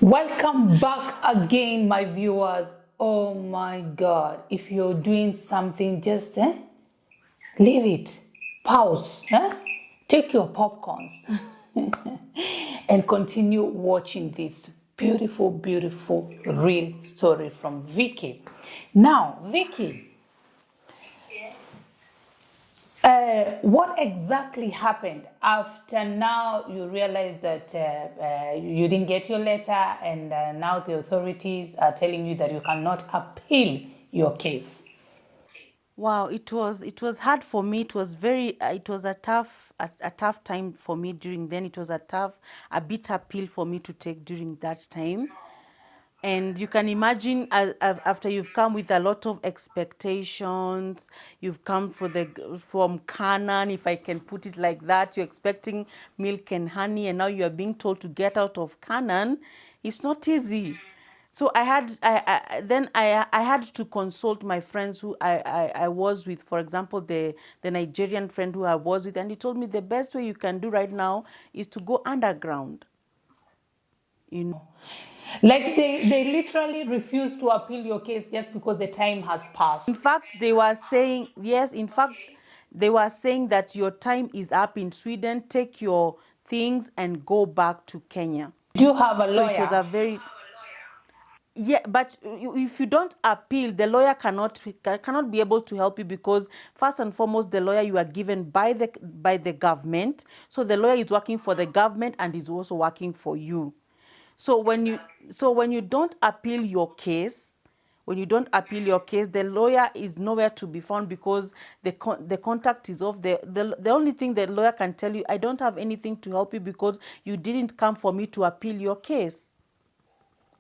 Welcome back again, my viewers. Oh my God. If you're doing something, just leave it. Pause. Take your popcorns and continue watching this beautiful, beautiful, real story from Vicky. Now, Vicky, what exactly happened after now you realize that you didn't get your letter and now the authorities are telling you that you cannot appeal your case? Wow, it was hard for me. It was very it was a tough time for me during then. It was a bitter pill for me to take during that time. And you can imagine after you've come with a lot of expectations, you've come from Canaan, if I can put it like that. You're expecting milk and honey, and now you are being told to get out of Canaan. It's not easy. So I had to consult my friends who I was with. For example, the Nigerian friend who I was with, and he told me the best way you can do right now is to go underground. You know. Like they literally refuse to appeal your case just because the time has passed. In fact, they were saying, yes, in fact, they were saying that your time is up in Sweden, take your things and go back to Kenya. Do you have a So it was lawyer? a very, yeah, but if you don't appeal, the lawyer cannot be able to help you, because first and foremost, the lawyer you are given by the government. So the lawyer is working for the government and is also working for you. So when you don't appeal your case, the lawyer is nowhere to be found, because the contact is off. The only thing the lawyer can tell you, I don't have anything to help you because you didn't come for me to appeal your case.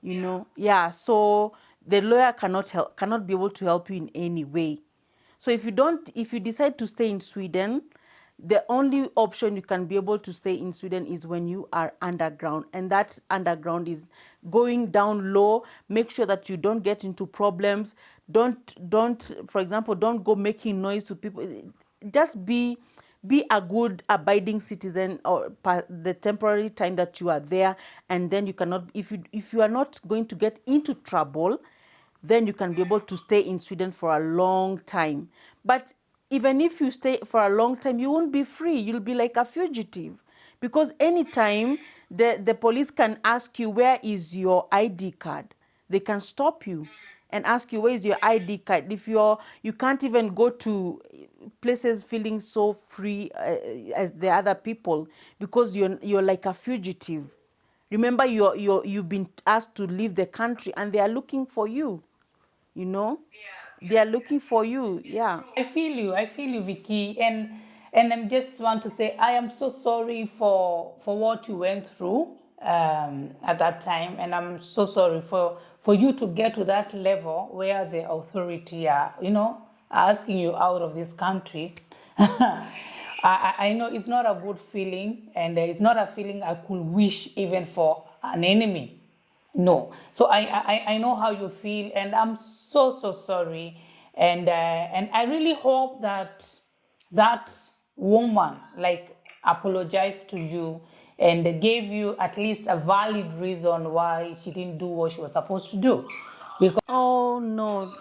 Yeah, so the lawyer cannot be able to help you in any way. So if you decide to stay in Sweden, the only option you can be able to stay in Sweden is when you are underground, and that underground is going down low. Make sure that you don't get into problems. Don't For example, don't go making noise to people. Just be a good abiding citizen, or the temporary time that you are there, and then you cannot, if you are not going to get into trouble, then you can be able to stay in Sweden for a long time. But even if you stay for a long time, you won't be free. You'll be like a fugitive, because anytime the police can ask you, where is your ID card? They can stop you and ask you, where is your ID card? If you can't even go to places feeling so free as the other people, because you're like a fugitive. Remember, you've been asked to leave the country, and they are looking for you. You know, they are looking for you. Yeah. I feel you, Vicky, and I just want to say I am so sorry for what you went through at that time, and I'm so sorry for you to get to that level where the authority are, asking you out of this country. I know it's not a good feeling, and it's not a feeling I could wish even for an enemy. No. So I know how you feel, and I'm so sorry, and I really hope that that woman like apologized to you and gave you at least a valid reason why she didn't do what she was supposed to do. Because Oh no,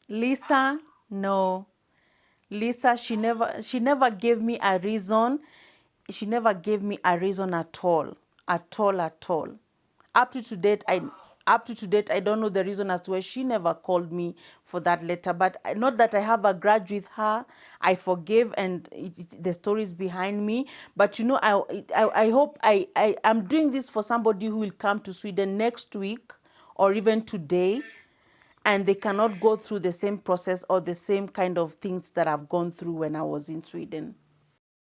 Lisa, no. Lisa, she never gave me a reason. She never gave me a reason at all. At all, at all. Up to to date, I up to date, I don't know the reason as to why she never called me for that letter. But not that I have a grudge with her. I forgive, and the story is behind me. But I hope I'm doing this for somebody who will come to Sweden next week or even today, and they cannot go through the same process or the same kind of things that I've gone through when I was in Sweden.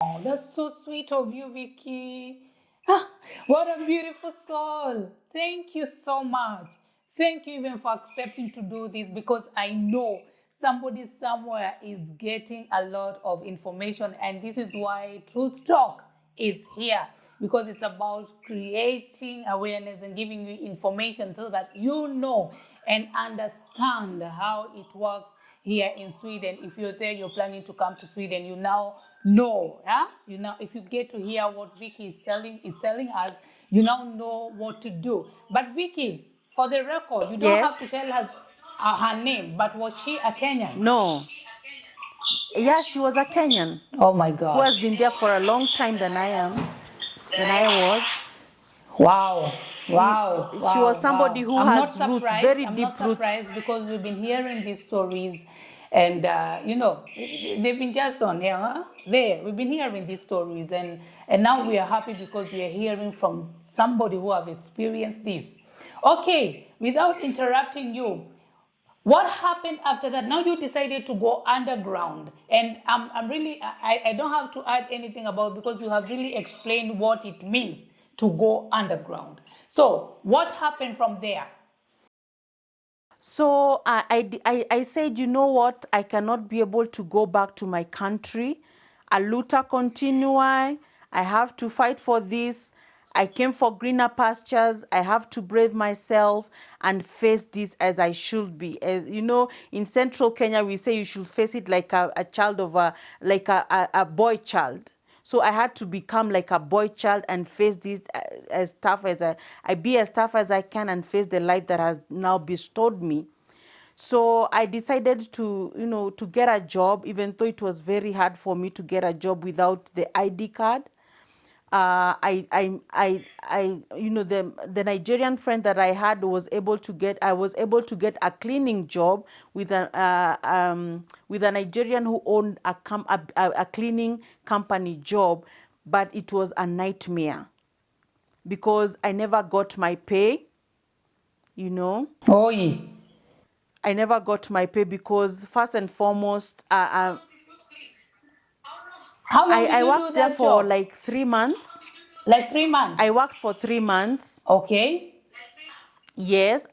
oh, that's so sweet of you, Vicky. Ah, what a beautiful soul. Thank you so much. Thank you even for accepting to do this, because I know somebody somewhere is getting a lot of information, and this is why Truth Talk is here, because it's about creating awareness and giving you information so that you know and understand how it works here in Sweden. If you're there, you're planning to come to Sweden, you now know, yeah? You know, if you get to hear what Vicky is telling us, you now know what to do. But Vicky, for the record, you don't have Yes. to tell us her name, but was she a Kenyan? No. Yeah, she was a Kenyan Oh my who God. has been there for a long time than I was. Wow, It, wow, she was wow, somebody wow. who I'm not has roots, surprised. very I'm not deep roots. surprised because we've been hearing these stories and, you know, they've been just on here. Huh? There, we've been hearing these stories and now we are happy because we are hearing from somebody who have experienced this. Okay, without interrupting you, what happened after that? Now you decided to go underground, and I'm really, I don't have to add anything about because you have really explained what it means to go underground. So what happened from there? So I said, you know what? I cannot be able to go back to my country. A luta continua. I have to fight for this. I came for greener pastures. I have to brave myself and face this as I should be. As you know, in central Kenya, we say you should face it like a child of a boy child. So I had to become like a boy child and face this as tough as I be as tough as I can and face the life that has now bestowed me. So I decided to, to get a job, even though it was very hard for me to get a job without the ID card. The Nigerian friend that I had I was able to get a cleaning job with a Nigerian who owned a cleaning company job, but it was a nightmare because I never got my pay, you know. Oi. I never got my pay because first and foremost, How long did I you do worked there that for job? like 3 months. Like 3 months. I worked for 3 months. Okay. Yes.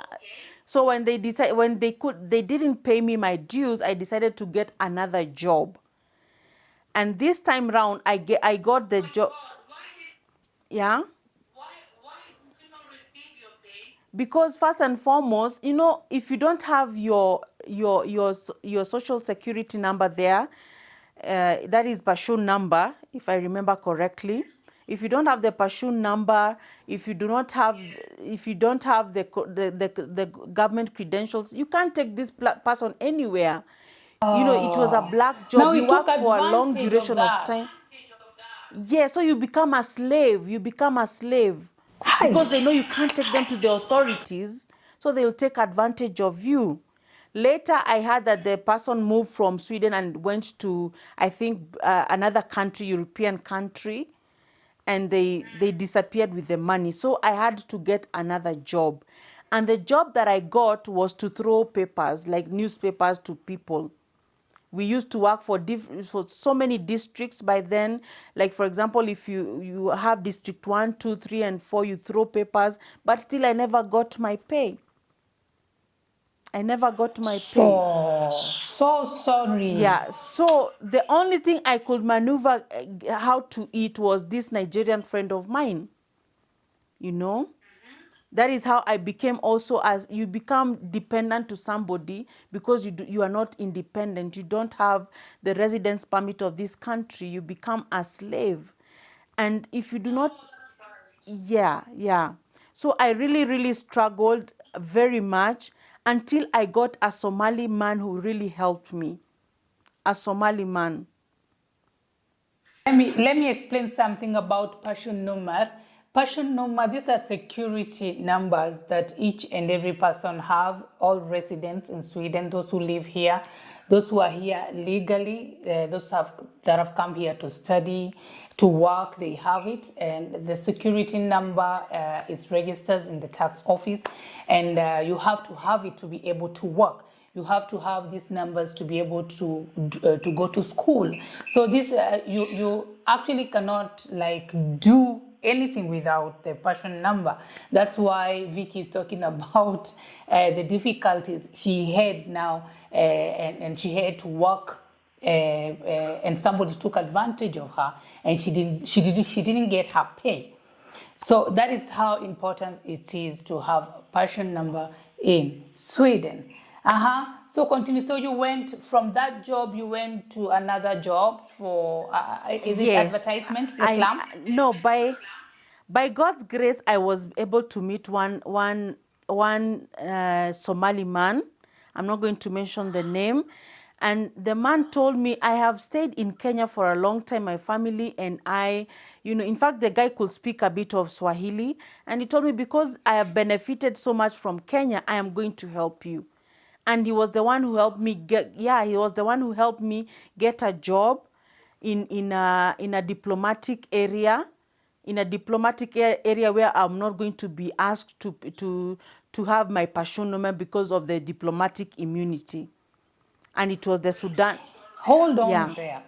So when they didn't pay me my dues, I decided to get another job. And this time round, I got the job. Yeah. Because first and foremost, if you don't have your social security number there, that is Pashun number, if I remember correctly. If you don't have the Pashun number, if you don't have the government credentials, you can't take this person anywhere. It was a black Now job. he You took work for a long advantage of duration of that. time. Yeah, so you become a slave. You become a slave because they Hi. know you can't take them to the authorities, so they'll take advantage of you. Later, I heard that the person moved from Sweden and went to, I think, another country, European country, and they disappeared with the money. So I had to get another job. And the job that I got was to throw papers, like newspapers, to people. We used to work for so many districts by then. Like, for example, if you have district 1, 2, 3, and 4, you throw papers, but still I never got my pay. I never got my pay. So sorry. Yeah, so the only thing I could maneuver how to eat was this Nigerian friend of mine, you know. That is how I became also, as you become dependent to somebody because you are not independent. You don't have the residence permit of this country. You become a slave. And if you do not, yeah. So I really, really struggled very much until I got a Somali man who really helped me. A Somali man. Let me explain something about Passion Number. Passion Number, these are security numbers that each and every person have, all residents in Sweden, those who live here, those who are here legally, that have come here to study, to work, they have it. And the security number is registered in the tax office, and you have to have it to be able to work. You have to have these numbers to be able to go to school. So this you actually cannot like do anything without the passion number. That's why Vicky is talking about the difficulties she had now, and she had to work. And somebody took advantage of her, and she didn't get her pay. So that is how important it is to have passion number in Sweden. So continue. So you went from that job, you went to another job for, is it Yes, advertisement, I reclam? no by God's grace, I was able to meet one Somali man. I'm not going to mention the name. And the man told me, I have stayed in Kenya for a long time, my family and I, in fact, the guy could speak a bit of Swahili. And he told me, because I have benefited so much from Kenya, I am going to help you. And he was the one who helped me he was the one who helped me get a job in a diplomatic area, where I'm not going to be asked to have my passion number because of the diplomatic immunity. And it was the Sudan. Hold on Yeah. there.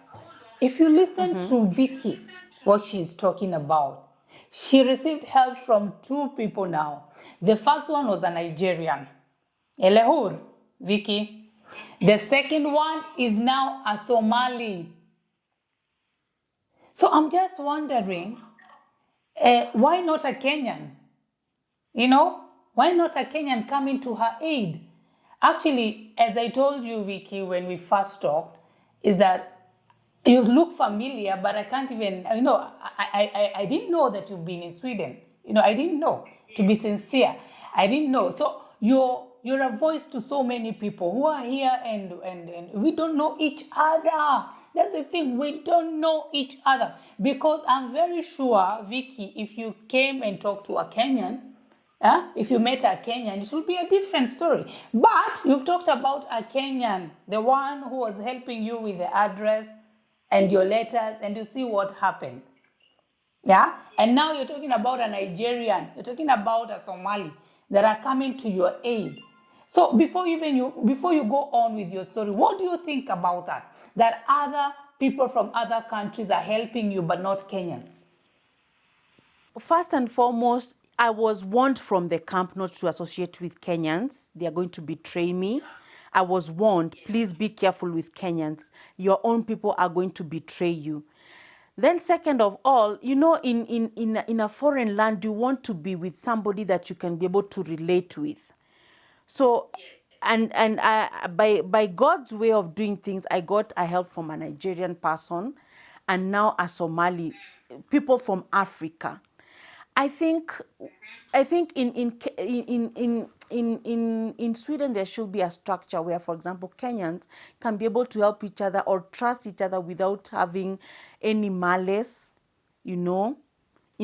If you listen to Vicky, what she's talking about, she received help from two people now. The first one was a Nigerian, Elehur, Vicky. The second one is now a Somali. So I'm just wondering, why not a Kenyan? Why not a Kenyan coming to her aid? Actually, as I told you, Vicky, when we first talked, is that you look familiar, but I can't even, I didn't know that you've been in Sweden. I didn't know, to be sincere. I didn't know. So you're a voice to so many people who are here and we don't know each other. That's the thing, we don't know each other. Because I'm very sure, Vicky, if you came and talked to a Kenyan, if you met a Kenyan, it would be a different story. But you've talked about a Kenyan, the one who was helping you with the address and your letters, and you see what happened. Yeah? And now you're talking about a Nigerian, you're talking about a Somali that are coming to your aid. So before you go on with your story, what do you think about that? That other people from other countries are helping you, but not Kenyans? First and foremost, I was warned from the camp not to associate with Kenyans. They are going to betray me. I was warned, please be careful with Kenyans. Your own people are going to betray you. Then second of all, in a foreign land, you want to be with somebody that you can be able to relate with. So, and by God's way of doing things, I got a help from a Nigerian person, and now a Somali, people from Africa. I think in Sweden there should be a structure where, for example, Kenyans can be able to help each other or trust each other without having any malice, In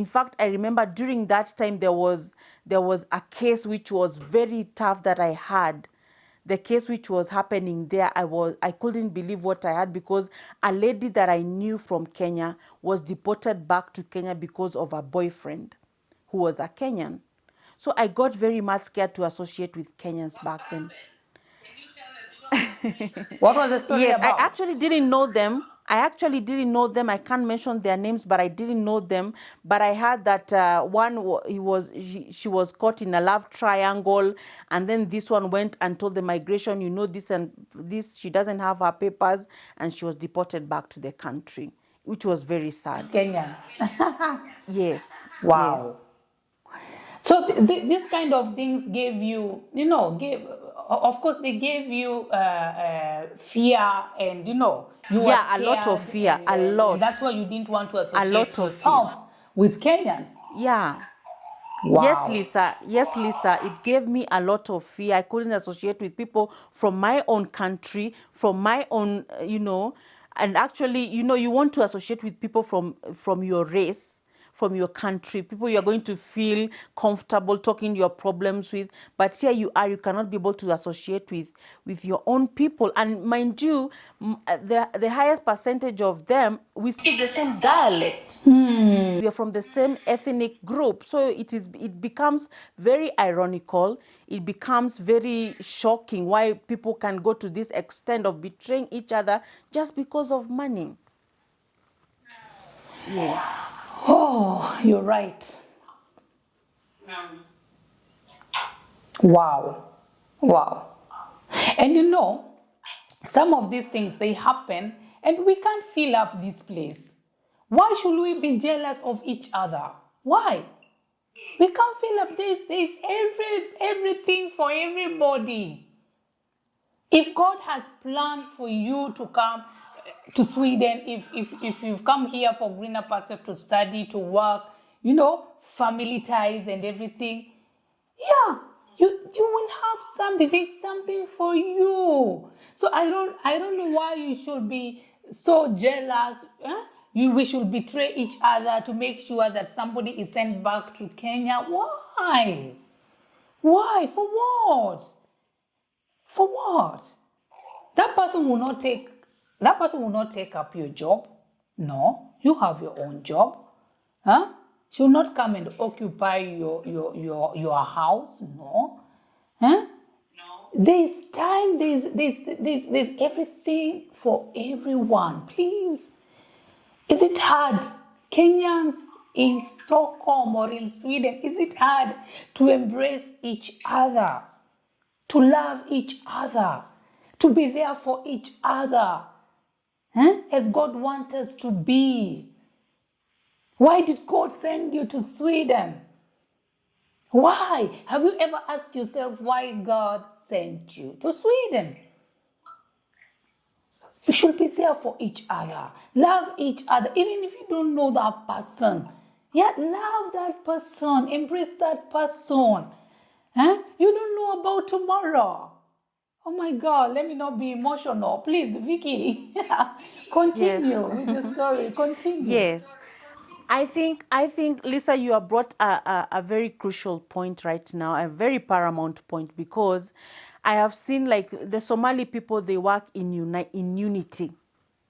fact, I remember during that time there was a case which was very tough that I had. The case which was happening there, I couldn't believe what I had, because a lady that I knew from Kenya was deported back to Kenya because of her boyfriend, who was a Kenyan. So I got very much scared to associate with Kenyans back then. What was the story Yes, about? I actually didn't know them. I can't mention their names, but I didn't know them. But I heard that she was caught in a love triangle, and then this one went and told the migration, this and this, she doesn't have her papers, and she was deported back to the country, which was very sad. Kenyan. Yes. Wow. Yes. So this kind of things gave you, of course, they gave you fear, and you were Yeah, a lot of scared, fear, a lot. and that's why you didn't want to A associate lot of yourself fear. with Kenyans. Yeah. Wow. Yes, Lisa, it gave me a lot of fear. I couldn't associate with people from my own country, from my own, and actually, you want to associate with people from your race, from your country, people you're going to feel comfortable talking your problems with. But here you cannot be able to associate with your own people. And mind you, the highest percentage of them, we speak the same dialect. We are from the same ethnic group. So it becomes very ironical. It becomes very shocking why people can go to this extent of betraying each other just because of money. Yes. Oh, you're right. Wow. Wow. And some of these things, they happen, and we can't fill up this place. Why should we be jealous of each other? Why? We can't fill up this. There's everything for everybody. If God has planned for you to come to Sweden, if you've come here for greener pasture to study, to work, family ties and everything, yeah, you will have something. There's something for you. So I don't know why you should be so jealous. We should betray each other to make sure that somebody is sent back to Kenya. Why? Why? For what? For what? That person will not take up your job. No, you have your own job. Huh? She will not come and occupy your house. No. Huh? There's time, there's everything for everyone. Please. Is it hard? Kenyans in Stockholm or in Sweden, is it hard to embrace each other, to love each other, to be there for each other, as God wants us to be? Why did God send you to Sweden? Why? Have you ever asked yourself why God sent you to Sweden? We should be there for each other. Love each other. Even if you don't know that person. Yeah, love that person. Embrace that person. You don't know about tomorrow. Oh my God, let me not be emotional. Please, Vicky, continue with your story. Continue. Yes. I think, Lisa, you have brought a very crucial point right now, a very paramount point, because I have seen like the Somali people, they work in unity.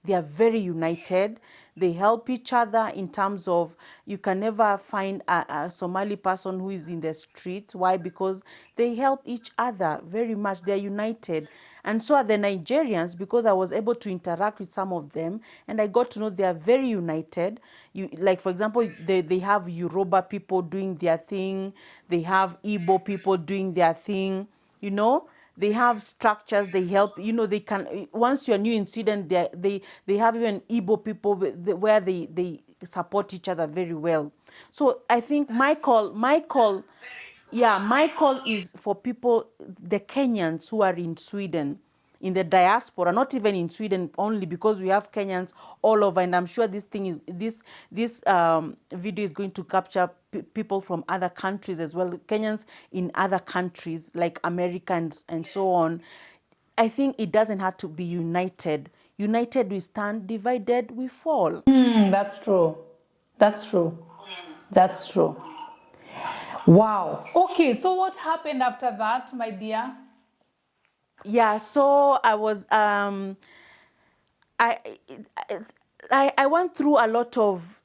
They are very united. They help each other in terms of, you can never find a Somali person who is in the street. Why? Because they help each other very much. They're united. And so are the Nigerians, because I was able to interact with some of them and I got to know they are very united. Like, for example, they have Yoruba people doing their thing. They have Igbo people doing their thing, They have structures, they help, they can, once you're new in Sweden, they have even Igbo people where they support each other very well. So I think my call is for people, the Kenyans who are in Sweden, in the diaspora, not even in Sweden only, because we have Kenyans all over, and I'm sure this video is going to capture people from other countries as well, Kenyans in other countries like America and so on. I think it doesn't have to be united. United we stand, divided we fall. That's true. That's true. That's true. Wow. Okay, so what happened after that, my dear? Yeah, so I was I went through a lot of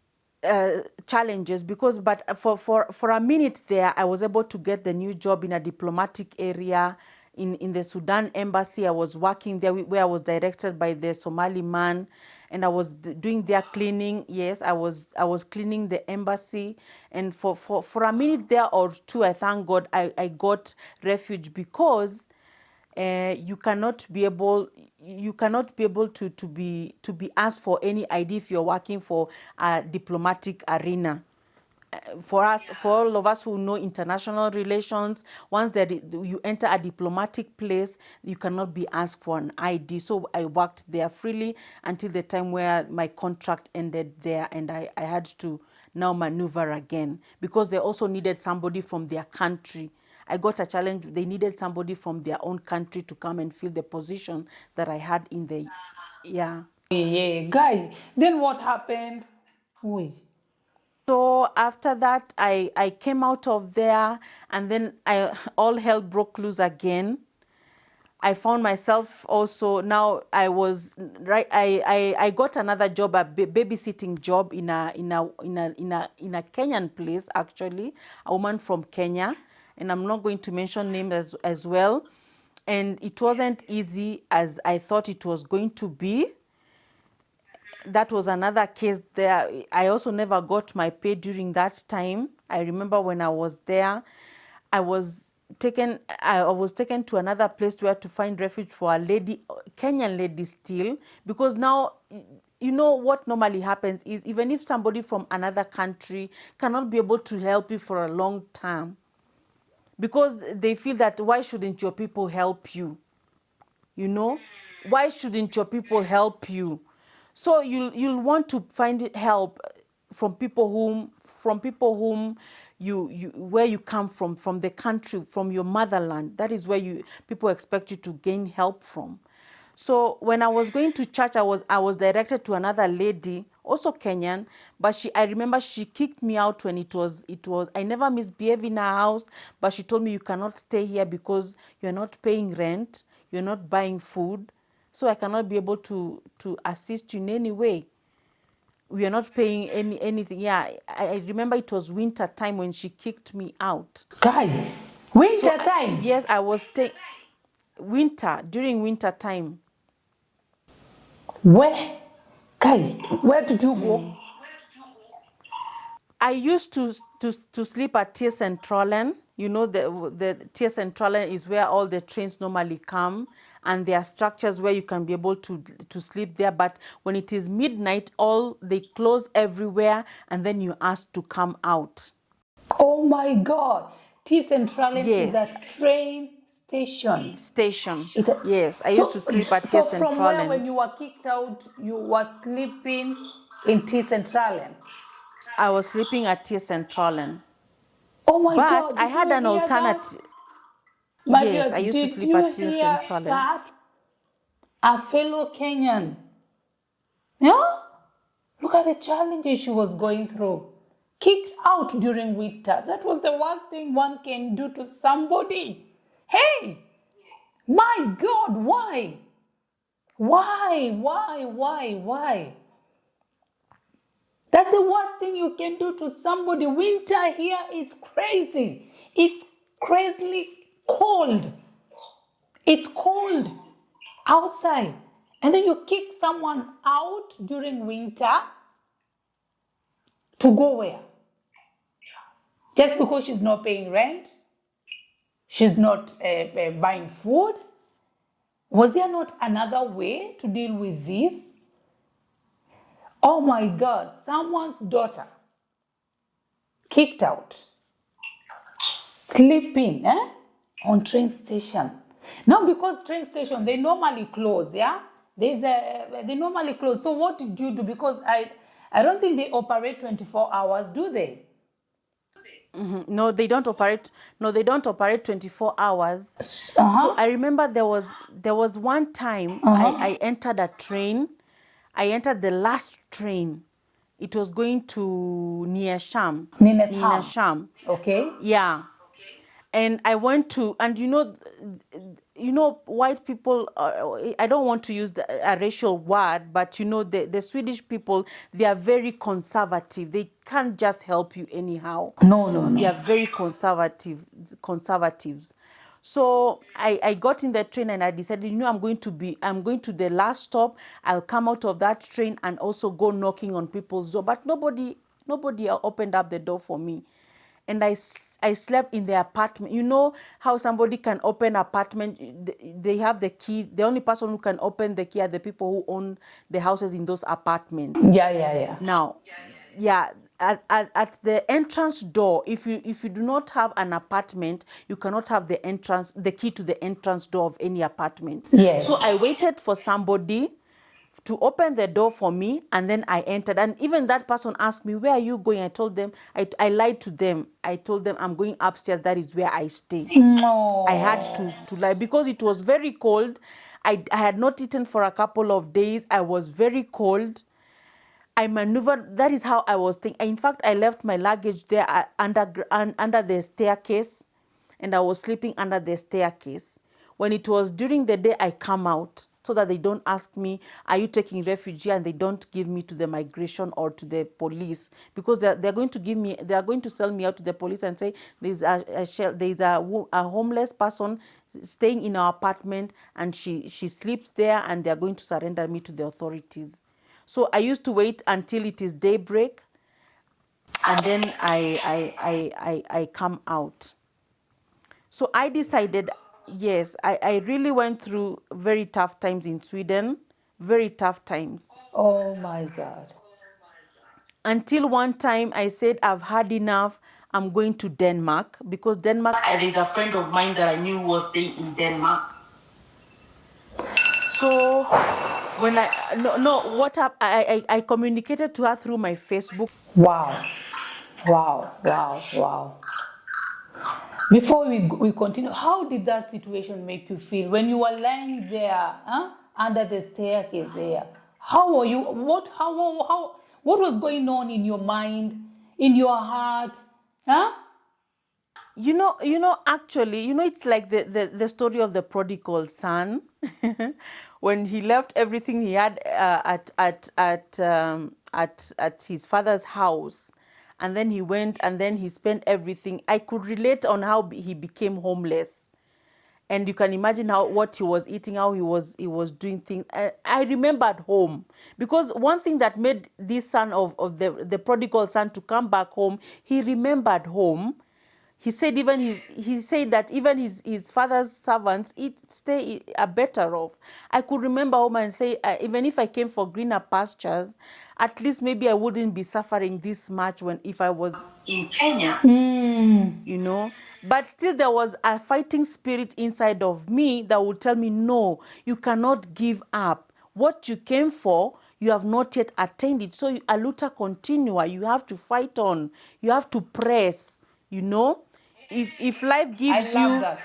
challenges, but for a minute there, I was able to get the new job in a diplomatic area in the Sudan embassy. I was working there where I was directed by the Somali man, and I was doing their cleaning. Yes, I was cleaning the embassy, and for a minute there or two, I thank God I got refuge, because you cannot be able to be asked for any ID if you're working for a diplomatic arena. For all of us who know international relations, once that you enter a diplomatic place, you cannot be asked for an ID. So I worked there freely until the time where my contract ended there, and I had to now maneuver again, because they also needed somebody from their country. I got a challenge. They needed somebody from their own country to come and fill the position that I had in the, yeah. Yeah, guy. Then what happened? Oy. So after that, I came out of there, and then all hell broke loose again. I found myself also, now I was right. I got another job, a babysitting job in a Kenyan place, actually, a woman from Kenya, and I'm not going to mention names as well. And it wasn't easy as I thought it was going to be. That was another case there. I also never got my pay during that time. I remember when I was there, I was taken to another place where to find refuge for a lady, Kenyan lady still, because now, you know what normally happens is, even if somebody from another country cannot be able to help you for a long time, because they feel that, why shouldn't your people help you? You know, why shouldn't your people help you? So you'll want to find help from people whom you where you come from the country, from your motherland. That is where people expect you to gain help from. So when I was going to church, I was directed to another lady, also Kenyan, but I remember she kicked me out when it was I never misbehaved in her house, but she told me you cannot stay here because you're not paying rent, you're not buying food, so I cannot be able to assist you in any way. We are not paying anything. Yeah, I remember it was winter time when she kicked me out. Guy, winter time. Yes, I was during winter time. Where? Guy, where did you go? I used to sleep at Tia Centralen. You know, the Tia Centralen is where all the trains normally come, and there are structures where you can be able to sleep there. But when it is midnight, they close everywhere, and then you're asked to come out. Oh my God. T Centralen is Yes. a train station. Yes, I used to sleep at Tia So from where, Centralen. when you were kicked out, you were sleeping in T Centralen? I was sleeping at Tia Centralen. Oh my But God. I had an alternative. My Yes, dear, I used to did sleep you at Tia hear Centralen. that? A fellow Kenyan. Yeah? Look at the challenges she was going through. Kicked out during winter. That was the worst thing one can do to somebody. Hey! My God, why? Why? That's the worst thing you can do to somebody. Winter here, it's crazy. It's crazily cold. It's cold outside. And then you kick someone out during winter to go where? Just because she's not paying rent? She's not buying food? Was there not another way to deal with this? Oh my God, someone's daughter kicked out, sleeping on train station. Now, because train station, they normally close, yeah? They normally close. So what did you do? Because I don't think they operate 24 hours, do they? No, they don't operate. No, they don't operate 24 hours. Uh-huh. So I remember there was one time I entered a train. I entered the last train. It was going to Niasham. Ninesham. Okay. Yeah. And I went to, and white people, I don't want to use a racial word, but the Swedish people, they are very conservative. They can't just help you anyhow. No. They are very conservatives. So I got in the train and I decided, I'm going to the last stop. I'll come out of that train and also go knocking on people's door. But nobody opened up the door for me. And I slept in the apartment. You know how somebody can open apartment? They have the key. The only person who can open the key are the people who own the houses in those apartments. Yeah. Now, yeah, at the entrance door, if you do not have an apartment, you cannot have the key to the entrance door of any apartment. Yes. So I waited for somebody to open the door for me, and then I entered. And even that person asked me, "Where are you going?" I told them, I lied to them. I told them I'm going upstairs. That is where I stay. No. I had to lie because it was very cold. I had not eaten for a couple of days. I was very cold. I maneuvered. That is how I was thinking. In fact, I left my luggage there under the staircase, and I was sleeping under the staircase. When it was during the day, I come out so that they don't ask me, "Are you taking refuge here?" And they don't give me to the migration or to the police, because they're going to sell me out to the police and say there's a homeless person staying in our apartment and she sleeps there, and they're going to surrender me to the authorities. So I used to wait until it is daybreak, and then I come out. So I decided, yes, I really went through very tough times in Sweden, very tough times. Oh my God. Until one time I said, I've had enough. I'm going to Denmark, because Denmark, there's a friend of mine that I knew was staying in Denmark. So when I communicated to her through my Facebook. Wow. Wow. Wow. Wow. Before we continue, how did that situation make you feel when you were lying there, under the staircase there? How were you? What was going on in your mind, in your heart, huh? Actually, it's like the story of the prodigal son. When he left everything he had at his father's house, and then he went and then he spent everything. I could relate on how he became homeless, and you can imagine what he was eating, how he was doing things. I remembered home, because one thing that made this son of the prodigal son to come back home, he remembered home. He said that even his father's servants are better off. I could remember home and say, even if I came for greener pastures, at least maybe I wouldn't be suffering this much if I was in Kenya. But still there was a fighting spirit inside of me that would tell me, no, you cannot give up. What you came for, you have not yet attained it. So a luta continua, you have to fight on. You have to press, If life gives I love you, that.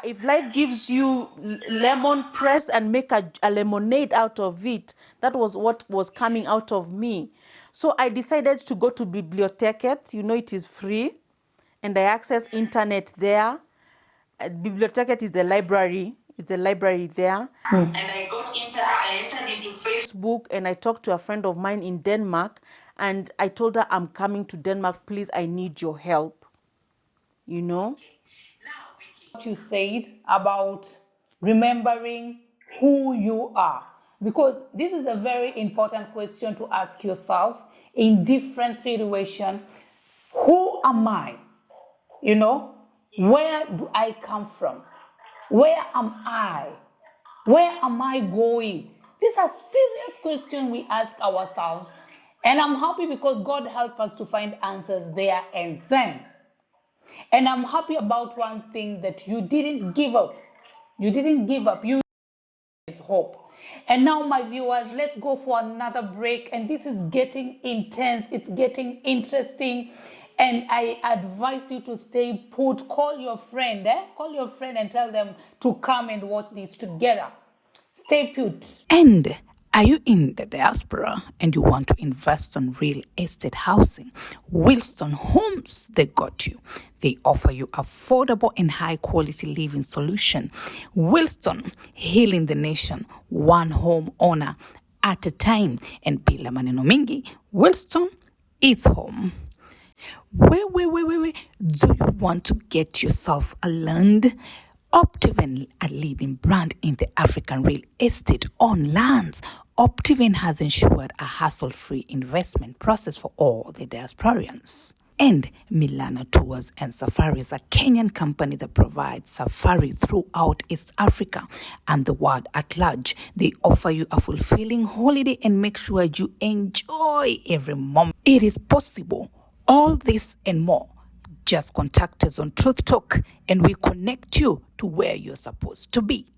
if life gives you lemon, press and make a lemonade out of it. That was what was coming out of me. So I decided to go to Biblioteket. It is free, and I access internet there. Biblioteket is the library. It's the library there. And I entered into Facebook, and I talked to a friend of mine in Denmark, and I told her, I'm coming to Denmark. Please, I need your help. What you said about remembering who you are, because this is a very important question to ask yourself in different situations. Who am I? Where do I come from? Where am I? Where am I going? These are serious questions we ask ourselves, and I'm happy because God helped us to find answers there and then. And I'm happy about one thing, that you didn't give up. You didn't give up. You have hope. And now, my viewers, let's go for another break. And this is getting intense. It's getting interesting. And I advise you to stay put. Call your friend. Call your friend and tell them to come and watch this together. Stay put. And are you in the diaspora and you want to invest on real estate housing? Wilston Homes, they got you. They offer you affordable and high quality living solution. Wilston, healing the nation, one home owner at a time. And bila maneno mingi, Wilston is home. Wait. Do you want to get yourself a land? Optiven, a leading brand in the African real estate on lands. Optiven has ensured a hassle-free investment process for all the diasporans. And Milano Tours and Safaris, a Kenyan company that provides safari throughout East Africa and the world at large. They offer you a fulfilling holiday and make sure you enjoy every moment. It is possible. All this and more. Just contact us on Truth Talk and we connect you to where you're supposed to be.